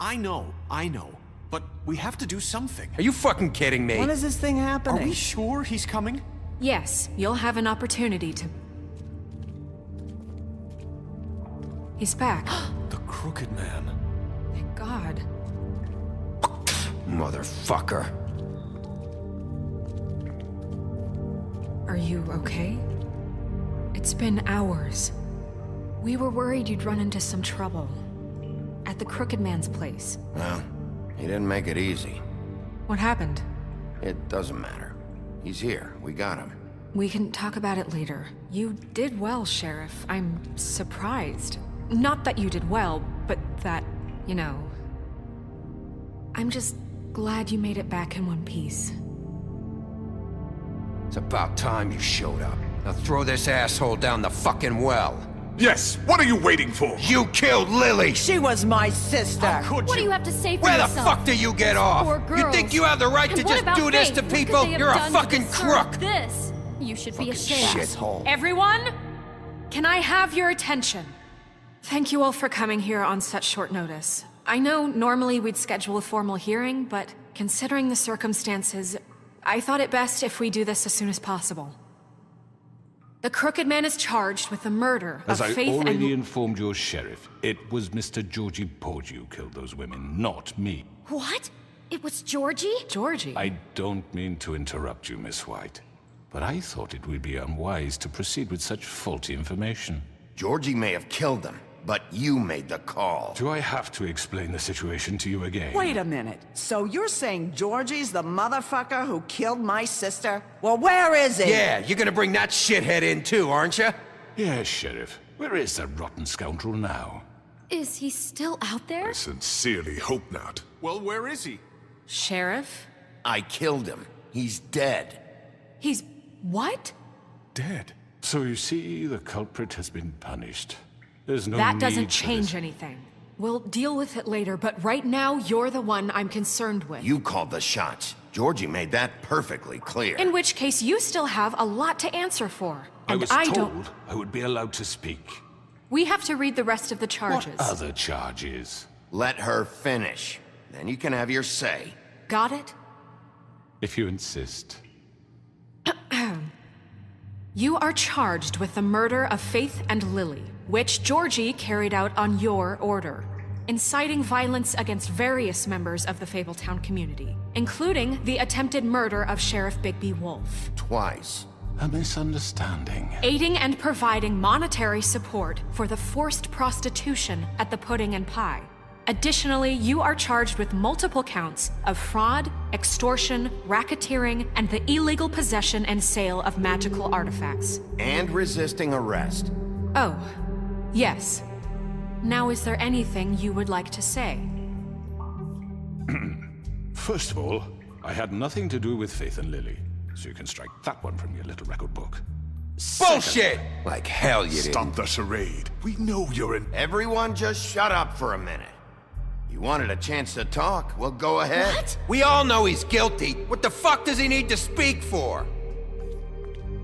I know. But we have to do something. Are you fucking kidding me? When is this thing happening? Are we sure he's coming? Yes, you'll have an opportunity to... He's back. The Crooked Man. Thank God. Motherfucker. Are you okay? It's been hours. We were worried you'd run into some trouble. At the Crooked Man's place. Well, he didn't make it easy. What happened? It doesn't matter. He's here. We got him. We can talk about it later. You did well, Sheriff. I'm surprised. Not that you did well, but that, you know... I'm just glad you made it back in one piece. It's about time you showed up. Now throw this asshole down the fucking well. Yes, what are you waiting for? You killed Lily! She was my sister. How could What do you? you have to say for Where the yourself? fuck do you get off? Poor You girls. think you have the right And to what just about do this Faith? to What could people? they have You're a done to fucking deserve crook! This. You should be ashamed. Shithole. Everyone? Can I have your attention? Thank you all for coming here on such short notice. I know normally we'd schedule a formal hearing, but considering the circumstances, I thought it best if we do this as soon as possible. The Crooked Man is charged with the murder As of I Faith already and... informed your sheriff, it was Mr. Georgie Porgy who killed those women, not me. What? It was Georgie? Georgie. I don't mean to interrupt you, Miss White, but I thought it would be unwise to proceed with such faulty information. Georgie may have killed them, but you made the call. Do I have to explain the situation to you again? Wait a minute. So you're saying Georgie's the motherfucker who killed my sister? Well, where is he? Yeah, you're gonna bring that shithead in too, aren't you? Yes, Sheriff. Where is that rotten scoundrel now? Is he still out there? I sincerely hope not. Well, where is he? Sheriff? I killed him. He's dead. He's... what? Dead. So you see, the culprit has been punished. There's no That need doesn't for this. change anything. We'll deal with it later, but right now, you're the one I'm concerned with. You called the shots. Georgie made that perfectly clear. In which case, you still have a lot to answer for. I And was I told don't... I would be allowed to speak. We have to read the rest of the charges. What other charges? Let her finish. Then you can have your say. Got it? If you insist. You are charged with the murder of Faith and Lily, which Georgie carried out on your order, inciting violence against various members of the Fabletown community, including the attempted murder of Sheriff Bigby Wolf. Twice. A misunderstanding. Aiding and providing monetary support for the forced prostitution at the Pudding and Pie. Additionally, you are charged with multiple counts of fraud, extortion, racketeering, and the illegal possession and sale of magical artifacts. And resisting arrest. Oh, yes. Now, is there anything you would like to say? First of all, I had nothing to do with Faith and Lily, so you can strike that one from your little record book. Bullshit! Like hell you did. Stop the charade. We know you're an... Everyone just shut up for a minute. You wanted a chance to talk? Well, go ahead. What? We all know he's guilty. What the fuck does he need to speak for?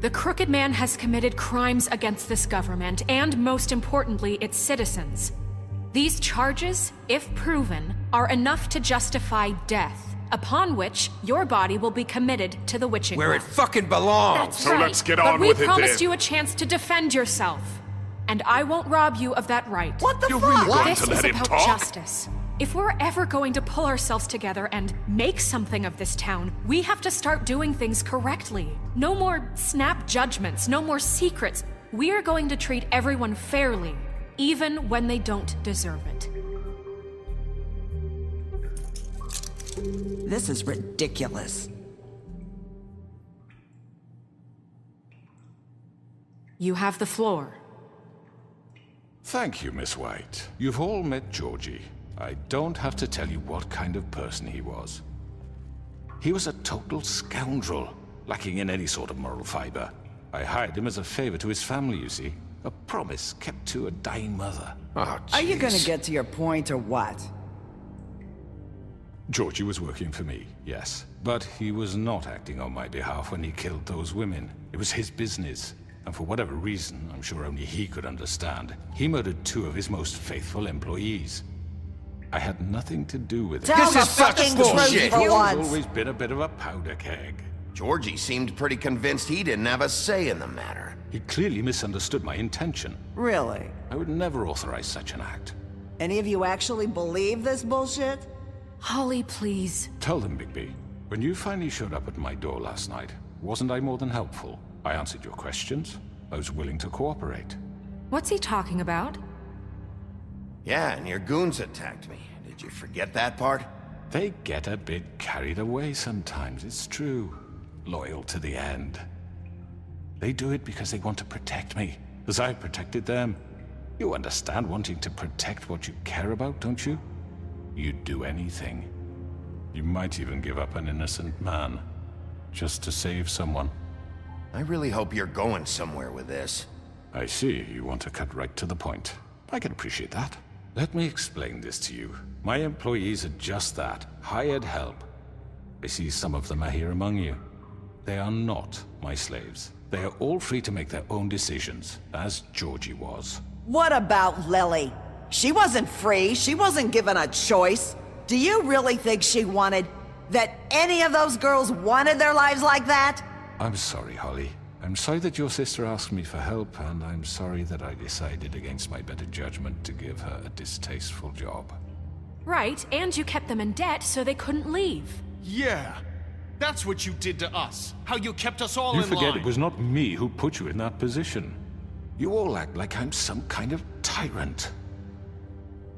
The Crooked Man has committed crimes against this government and, most importantly, its citizens. These charges, if proven, are enough to justify death, upon which your body will be committed to the witching Where it well. fucking belongs. That's So right. let's get But on we with it promised then. you a chance to defend yourself, and I won't rob you of that right. What the You're fuck? really going This to is let him about talk? justice. If we're ever going to pull ourselves together and make something of this town, we have to start doing things correctly. No more snap judgments, no more secrets. We are going to treat everyone fairly, even when they don't deserve it. This is ridiculous. You have the floor. Thank you, Miss White. You've all met Georgie. I don't have to tell you what kind of person he was. He was a total scoundrel, lacking in any sort of moral fiber. I hired him as a favor to his family, you see. A promise kept to a dying mother. Oh, Are you gonna jeez. get to your point or what? Georgie was working for me, yes. But he was not acting on my behalf when he killed those women. It was his business. And for whatever reason, I'm sure only he could understand, he murdered two of his most faithful employees. I had nothing to do with it. Tell This the is such fucking bullshit. truth for He's once. always been a bit of a powder keg. Georgie seemed pretty convinced he didn't have a say in the matter. He clearly misunderstood my intention. Really? I would never authorize such an act. Any of you actually believe this bullshit? Holly, please. Tell them, Bigby. When you finally showed up at my door last night, wasn't I more than helpful? I answered your questions. I was willing to cooperate. What's he talking about? Yeah, and your goons attacked me. Did you forget that part? They get a bit carried away sometimes, it's true. Loyal to the end. They do it because they want to protect me, as I protected them. You understand wanting to protect what you care about, don't you? You'd do anything. You might even give up an innocent man, just to save someone. I really hope you're going somewhere with this. I see, you want to cut right to the point. I can appreciate that. Let me explain this to you. My employees are just that, hired help. I see some of them are here among you. They are not my slaves. They are all free to make their own decisions, as Georgie was. What about Lily? She wasn't free. She wasn't given a choice. Do you really think she wanted... that any of those girls wanted their lives like that? I'm sorry, Holly. I'm sorry that your sister asked me for help, and I'm sorry that I decided against my better judgment to give her a distasteful job. Right, and you kept them in debt so they couldn't leave. Yeah. That's what you did to us. How you kept us all You in forget line. it was not me who put you in that position. You all act like I'm some kind of tyrant.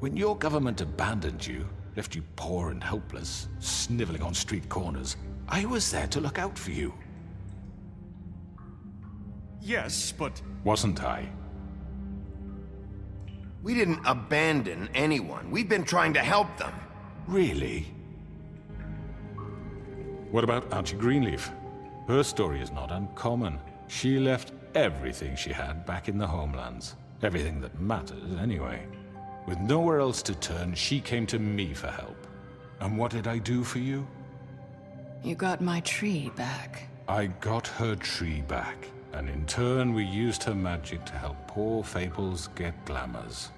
When your government abandoned you, left you poor and helpless, sniveling on street corners, I was there to look out for you. Yes, but... Wasn't I? We didn't abandon anyone. We've been trying to help them. Really? What about Auntie Greenleaf? Her story is not uncommon. She left everything she had back in the homelands. Everything that mattered, anyway. With nowhere else to turn, she came to me for help. And what did I do for you? You got my tree back. I got her tree back, and in turn we used her magic to help poor Fables get glamours.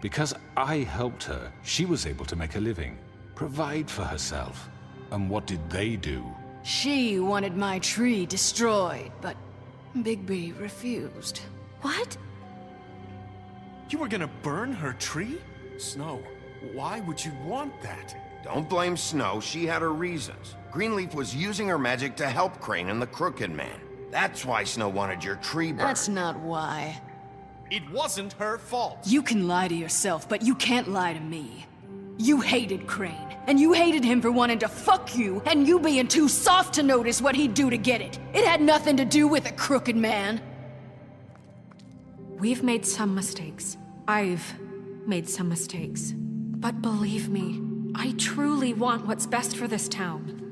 Because I helped her, she was able to make a living, provide for herself. And what did they do? She wanted my tree destroyed, but Bigby refused. What? You were gonna burn her tree? Snow, why would you want that? Don't blame Snow, she had her reasons. Greenleaf was using her magic to help Crane and the Crooked Man. That's why Snow wanted your tree burned. That's not why. It wasn't her fault. You can lie to yourself, but you can't lie to me. You hated Crane, and you hated him for wanting to fuck you, and you being too soft to notice what he'd do to get it. It had nothing to do with a Crooked Man. We've made some mistakes. I've made some mistakes. But believe me, I truly want what's best for this town.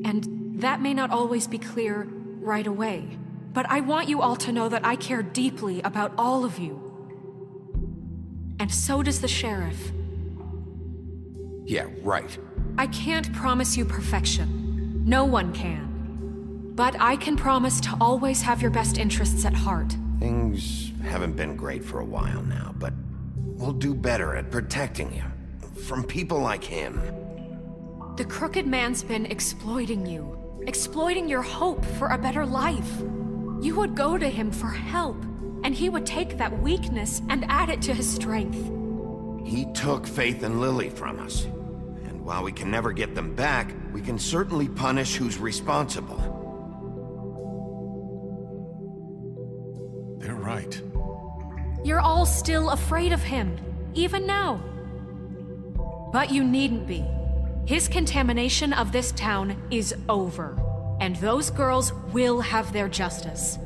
And that may not always be clear right away. But I want you all to know that I care deeply about all of you. And so does the sheriff. Yeah, right. I can't promise you perfection. No one can. But I can promise to always have your best interests at heart. Things haven't been great for a while now, but we'll do better at protecting you. From people like him. The Crooked Man's been exploiting you. Exploiting your hope for a better life. You would go to him for help, and he would take that weakness and add it to his strength. He took Faith and Lily from us. And while we can never get them back, we can certainly punish who's responsible. They're right. You're all still afraid of him, even now. But you needn't be. His contamination of this town is over, and those girls will have their justice.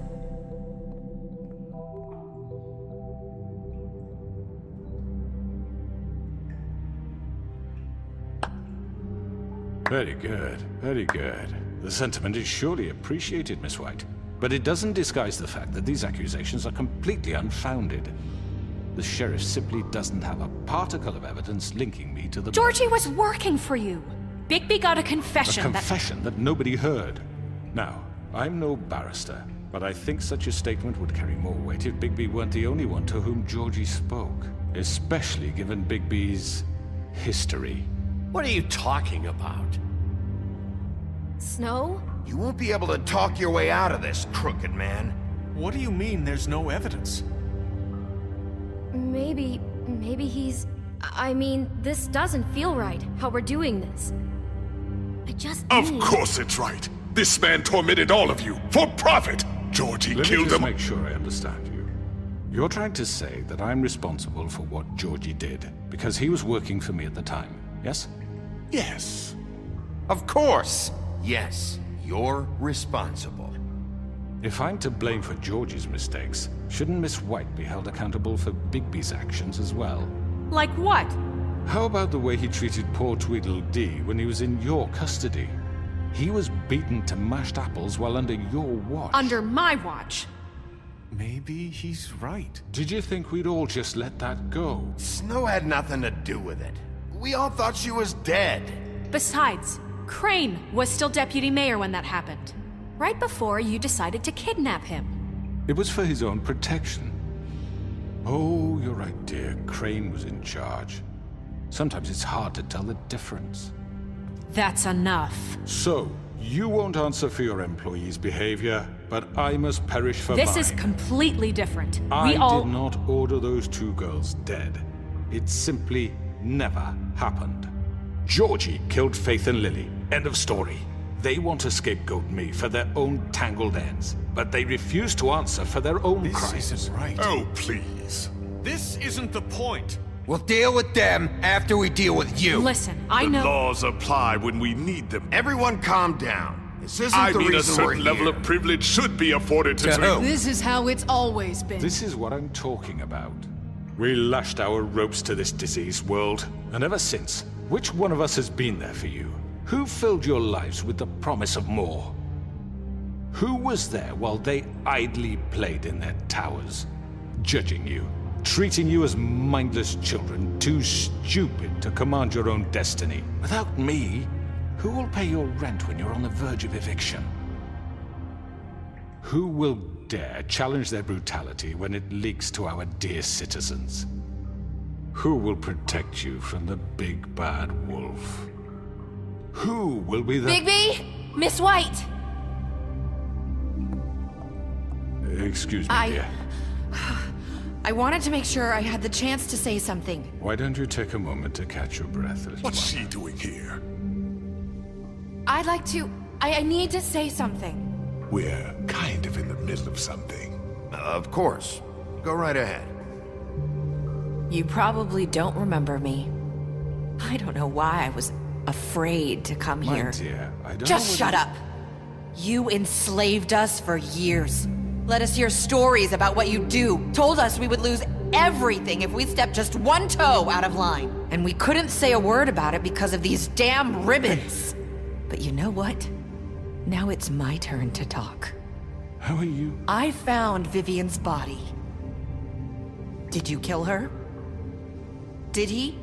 Very good, very good. The sentiment is surely appreciated, Miss White. But it doesn't disguise the fact that these accusations are completely unfounded. The sheriff simply doesn't have a particle of evidence linking me to the... Georgie was working for you. Bigby got a confession A confession that nobody heard. Now, I'm no barrister, but I think such a statement would carry more weight if Bigby weren't the only one to whom Georgie spoke. Especially given Bigby's history. What are you talking about? Snow? You won't be able to talk your way out of this, crooked man. What do you mean there's no evidence? Maybe he's... I mean, this doesn't feel right, how we're doing this. I just Of need... course it's right. This man tormented all of you for profit. Georgie Let me killed just them. make sure I understand you. You're trying to say that I'm responsible for what Georgie did because he was working for me at the time, yes? Yes. Of course. Yes, you're responsible. If I'm to blame for Georgie's mistakes, shouldn't Miss White be held accountable for Bigby's actions as well? Like what? How about the way he treated poor Tweedledee when he was in your custody? He was beaten to mashed apples while under your watch. Under my watch. Maybe he's right. Did you think we'd all just let that go? Snow had nothing to do with it. We all thought she was dead. Besides, Crane was still deputy mayor when that happened. Right before you decided to kidnap him. It was for his own protection. Oh, you're right, dear. Crane was in charge. Sometimes it's hard to tell the difference. That's enough. So, you won't answer for your employees' behavior, but I must perish for This mine. is completely different. I We all... did not order those two girls dead. It simply never happened. Georgie killed Faith and Lily. End of story. They want to scapegoat me for their own tangled ends, but they refuse to answer for their own This crimes. isn't right. Oh, please. This isn't the point. We'll deal with them after we deal with you. Listen, I The know... laws apply when we need them. Everyone calm down. This isn't I the mean, a reason we're certain level here. of privilege should be afforded to... To who? This is how it's always been. This is what I'm talking about. We lashed our ropes to this diseased world, and ever since, which one of us has been there for you? Who filled your lives with the promise of more? Who was there while they idly played in their towers, judging you, treating you as mindless children, too stupid to command your own destiny? Without me, who will pay your rent when you're on the verge of eviction? Who will dare challenge their brutality when it leaks to our dear citizens? Who will protect you from the big bad wolf? Who will be the... Bigby! Miss White! Excuse me, dear. I wanted to make sure I had the chance to say something. Why don't you take a moment to catch your breath, little What's one? she doing here? I'd like to... I need to say something. We're kind of in the middle of something. Of course. Go right ahead. You probably don't remember me. I don't know why I was afraid to come My here. dear, I don't Just know shut up! You enslaved us for years. Let us hear stories about what you do. Told us we would lose everything if we stepped just one toe out of line. And we couldn't say a word about it because of these damn ribbons. But you know what? Now it's my turn to talk. How are you? I found Vivian's body. Did you kill her? Did he?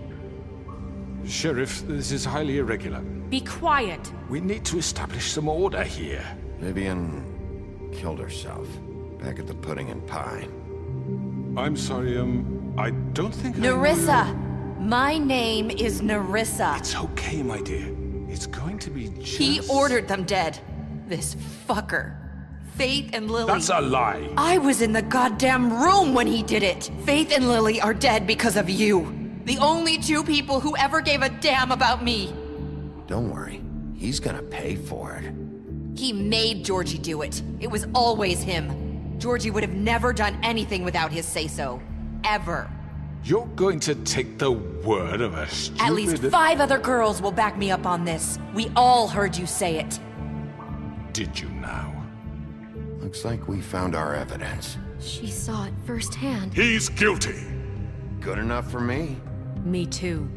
Sheriff, this is highly irregular. Be quiet. We need to establish some order here. Vivian killed herself back at the Pudding and Pie. I'm sorry, I don't think Nerissa! My name is Nerissa. It's okay, my dear. It's going to be just... He ordered them dead. This fucker. Faith and Lily. That's a lie. I was in the goddamn room when he did it. Faith and Lily are dead because of you. The only two people who ever gave a damn about me. Don't worry. He's gonna pay for it. He made Georgie do it. It was always him. Georgie would have never done anything without his say-so. Ever. You're going to take the word of a stupid... At least 5 other girls will back me up on this. We all heard you say it. Did you now? Looks like we found our evidence. She saw it firsthand. He's guilty. Good enough for me. Me too.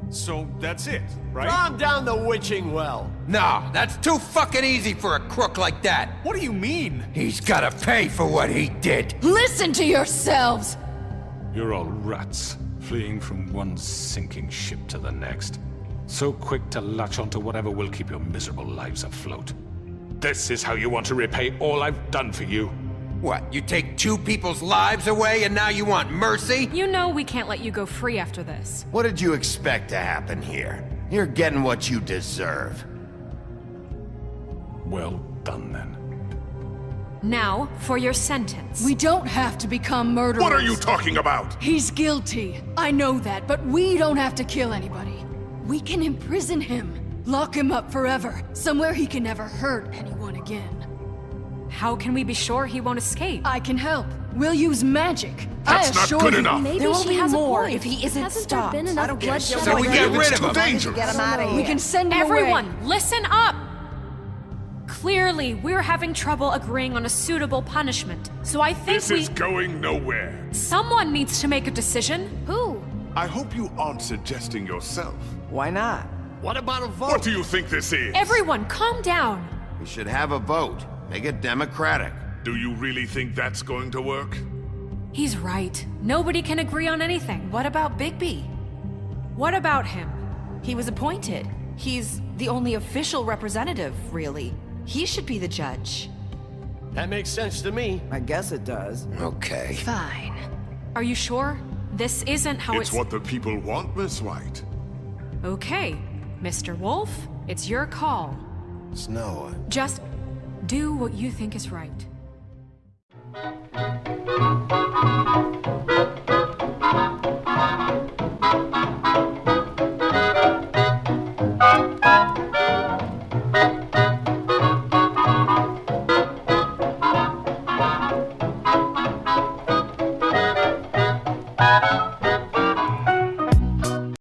So that's it, right? Calm down the witching well. No, that's too fucking easy for a crook like that. What do you mean? He's gotta pay for what he did. Listen to yourselves! You're all rats, fleeing from one sinking ship to the next. So quick to latch onto whatever will keep your miserable lives afloat. This is how you want to repay all I've done for you? What, you take 2 people's lives away and now you want mercy? You know we can't let you go free after this. What did you expect to happen here? You're getting what you deserve. Well done, then. Now, for your sentence. We don't have to become murderers. What are you talking about? He's guilty. I know that, but we don't have to kill anybody. We can imprison him. Lock him up forever. Somewhere he can never hurt anyone again. How can we be sure he won't escape? I can help. We'll use magic. That's not good enough. Maybe There will she be has more a point. if he isn't Hasn't stopped. there been enough bloodshed? So we get rid of Too him. dangerous. Get him out of here. We can send him Everyone, away. listen up! Clearly, we're having trouble agreeing on a suitable punishment. So I think This is going nowhere. someone needs to make a decision. Who? I hope you aren't suggesting yourself. Why not? What about a vote? What do you think this is? Everyone, calm down. We should have a vote. Make it democratic. Do you really think that's going to work? He's right. Nobody can agree on anything. What about Bigby? What about him? He was appointed. He's the only official representative, really. He should be the judge. That makes sense to me. I guess it does. Okay. Fine. Are you sure? This isn't how It's what the people want, Miss White. Okay, Mr. Wolf, it's your call. Snow. Just do what you think is right.